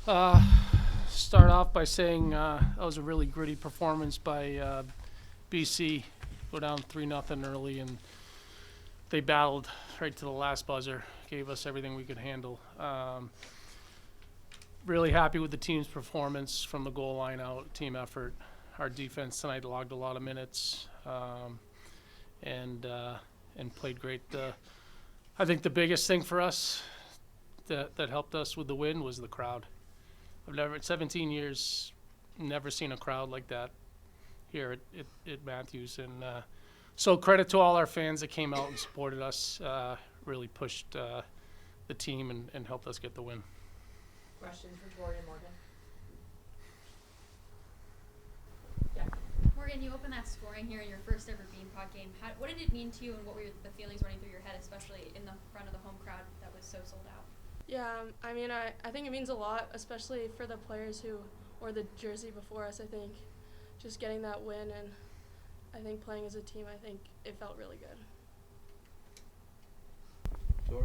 Uh, Start off by saying that was a really gritty performance by BC. Go down 3-0 early, and they battled right to the last buzzer. Gave us everything we could handle. Really happy with the team's performance from the goal line out. Team effort. Our defense tonight logged a lot of minutes, and played great. I think the biggest thing for us that helped us with the win was the crowd. I've never, in 17 years, never seen a crowd like that here at Matthews. And so credit to all our fans that came out and supported us, really pushed the team and helped us get the win. Question for Tory Morgan. Morgan, you opened that scoring here in your first ever Beanpot game. What did it mean to you, and what were the feelings running through your head, especially in the front of the home crowd that was so sold out? Yeah, I think it means a lot, especially for the players who wore the jersey before us. I think just getting that win, and I think playing as a team, I think it felt really good. So,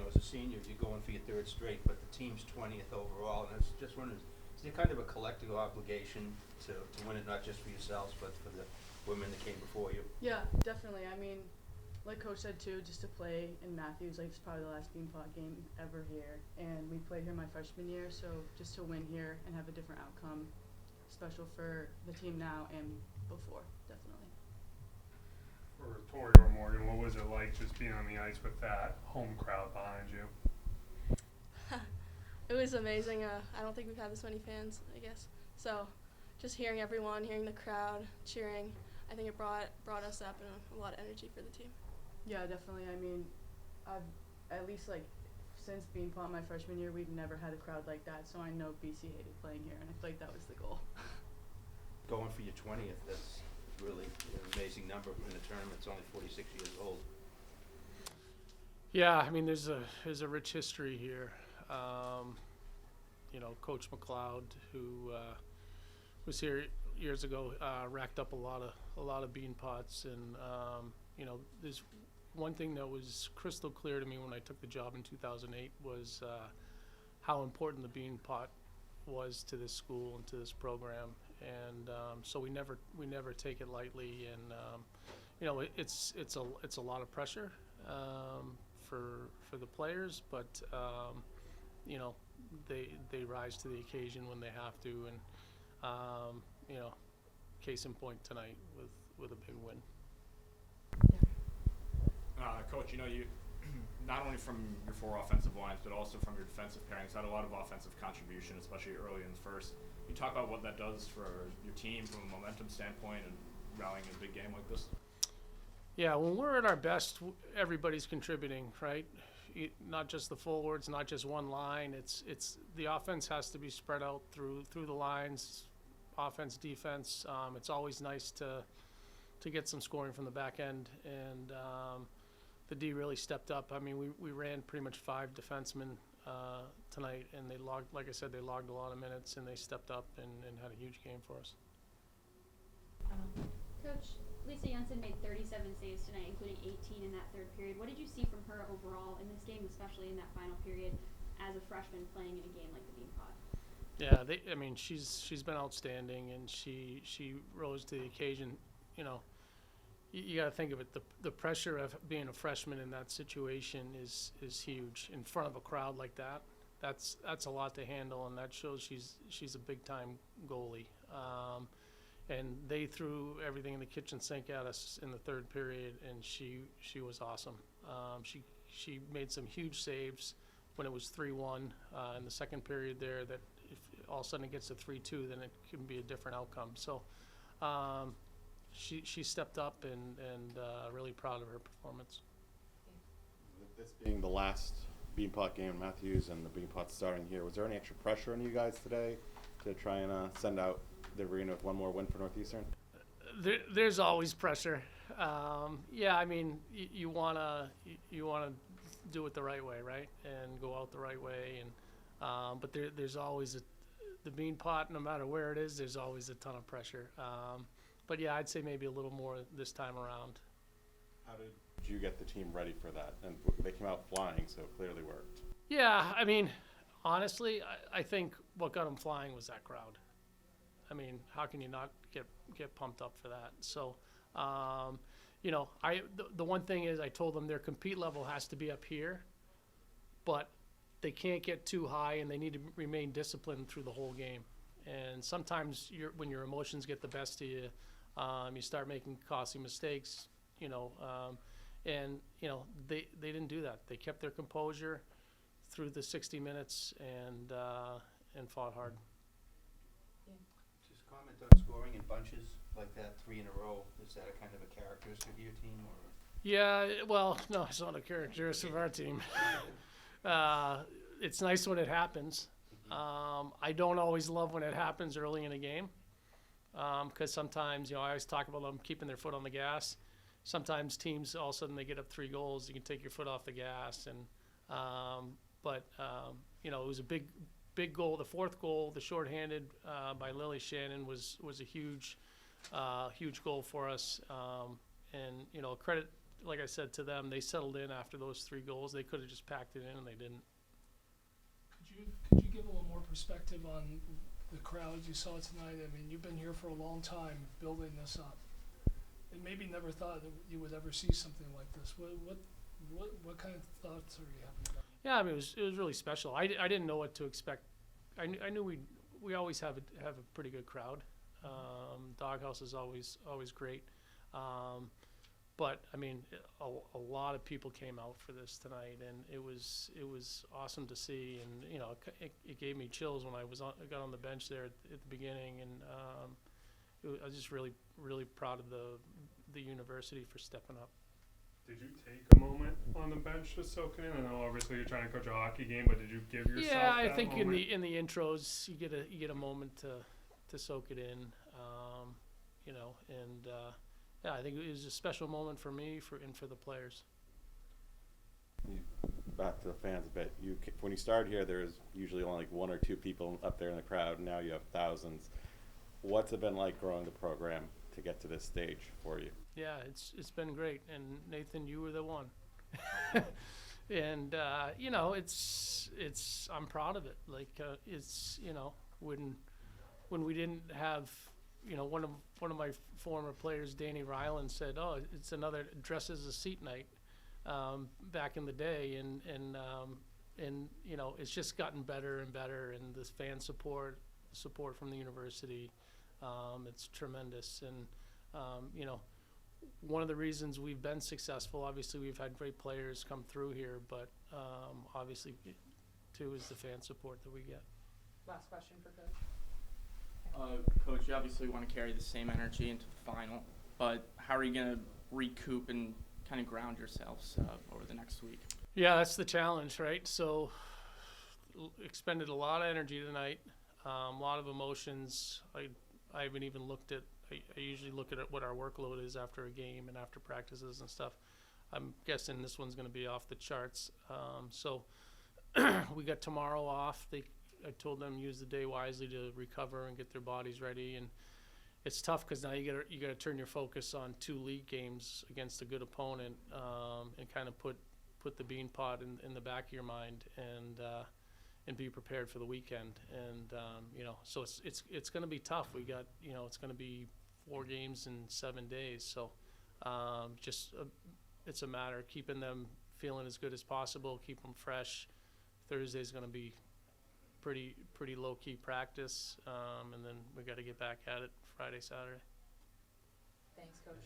as a senior, you're going for your third straight, but the team's 20th overall, and I was just wondering, is there kind of a collective obligation to win it, not just for yourselves, but for the women that came before you? Yeah, definitely. Like Coach said too, just to play in Matthews, it's probably the last Beanpot game ever here, and we played here my freshman year, so just to win here and have a different outcome, special for the team now and before, definitely. For Tory or Morgan, what was it like just being on the ice with that home crowd behind you? It was amazing. I don't think we've had this many fans, I guess. So just hearing everyone, hearing the crowd cheering, I think it brought us up and a lot of energy for the team. Yeah, definitely. I've at least since Beanpot my freshman year, we've never had a crowd like that, so I know BC hated playing here, and I feel like that was the goal. Going for your 20th, that's really an amazing number in a tournament. It's only 46 years old. Yeah, there's a rich history here. Coach McLeod, who was here years ago, racked up a lot of Beanpots, and there's one thing that was crystal clear to me when I took the job in 2008 was how important the Beanpot was to this school and to this program, and so we never take it lightly, and it's a lot of pressure for the players, but they rise to the occasion when they have to, and case in point tonight with a big win. Coach, you not only from your four offensive lines, but also from your defensive pairings, had a lot of offensive contribution, especially early in the first. You talk about what that does for your team from a momentum standpoint and rallying in a big game like this? Yeah, when we're at our best, everybody's contributing, right? Not just the forwards, not just one line. It's the offense has to be spread out through the lines, offense, defense. It's always nice to get some scoring from the back end, and the D really stepped up. We ran pretty much 5 defensemen tonight, and they logged a lot of minutes, and they stepped up and had a huge game for us. Coach, Lisa Jensen made 37 saves tonight, including 18 in that third period. What did you see from her overall in this game, especially in that final period, as a freshman playing in a game like the Beanpot? Yeah, she's been outstanding, and she rose to the occasion. You got to think of it. The pressure of being a freshman in that situation is huge in front of a crowd like that. That's a lot to handle, and that shows she's a big time goalie. And they threw everything in the kitchen sink at us in the third period, and she was awesome. She made some huge saves when it was 3-1 in the second period there. That if all of a sudden it gets to 3-2, then it can be a different outcome. So. She stepped up and really proud of her performance. This being the last Beanpot game in Matthews and the Beanpot starting here, was there any extra pressure on you guys today to try and send out the arena with one more win for Northeastern? There's always pressure. You wanna do it the right way, right, and go out the right way, and but there's always the Beanpot, no matter where it is, there's always a ton of pressure. But yeah, I'd say maybe a little more this time around. How did you get the team ready for that? And they came out flying, so it clearly worked. Yeah, honestly, I think what got them flying was that crowd. I mean, how can you not get pumped up for that? So, you know, the one thing is I told them their compete level has to be up here, but they can't get too high, and they need to remain disciplined through the whole game. And sometimes when your emotions get the best of you, you start making costly mistakes, you know, and, you know, they didn't do that. They kept their composure through the 60 minutes and fought hard. Just comment on scoring in bunches like that, 3 in a row. Is that a kind of a characteristic of your team, or? Yeah, well, no, it's not a characteristic of our team. It's nice when it happens. I don't always love when it happens early in a game, because sometimes, you know, I always talk about them keeping their foot on the gas. Sometimes teams, all of a sudden, they get up 3 goals, you can take your foot off the gas. And but you know, it was a big goal. The fourth goal, the shorthanded by Lily Shannon, was a huge goal for us. And you know, credit, like I said, to them. They settled in after those 3 goals. They could have just packed it in, and they didn't. Could you give a little more perspective on the crowd you saw tonight? I mean, you've been here for a long time building this up, and maybe never thought that you would ever see something like this. What kind of thoughts are you having about it? Yeah, I mean, it was really special. I didn't know what to expect. I knew we always have a pretty good crowd. Doghouse is always great. But I mean, a lot of people came out for this tonight, and it was awesome to see. And you know, it gave me chills when I got on the bench there at the beginning, and I was just really proud of the university for stepping up. Did you take a moment on the bench to soak it in? I know obviously you're trying to coach a hockey game, but did you give yourself Yeah, I that think moment? in the intros you get a moment to soak it in, you know, and yeah, I think it was a special moment for me and for the players. Back to the fans a bit. When you started here, there was usually only like 1 or 2 people up there in the crowd. And now you have thousands. What's it been like growing the program to get to this stage for you? Yeah, it's been great, and Nathan, you were the one. And you know, I'm proud of it. Like it's, you know, when we didn't have, you know, one of my former players, Danny Ryland, said, "Oh, it's another dress as a seat night," back in the day, and you know, it's just gotten better and better, and this fan support from the university, it's tremendous. And you know, one of the reasons we've been successful, obviously we've had great players come through here, but obviously too is the fan support that we get. Last question for Coach. Coach, you obviously want to carry the same energy into the final, but how are you going to recoup and kind of ground yourselves over the next week? Yeah, that's the challenge, right? So expended a lot of energy tonight, a lot of emotions. I haven't even looked at, I usually look at what our workload is after a game and after practices and stuff. I'm guessing this one's going to be off the charts. So we got tomorrow off. I told them use the day wisely to recover and get their bodies ready. And it's tough because now you got to turn your focus on 2 league games against a good opponent, and kind of put the Beanpot in the back of your mind, and be prepared for the weekend. And you know, so it's going to be tough. We got, you know, it's going to be 4 games in 7 days. So it's a matter of keeping them feeling as good as possible, keep them fresh. Thursday's going to be pretty low-key practice, and then we got to get back at it Friday, Saturday. Thanks, Coach.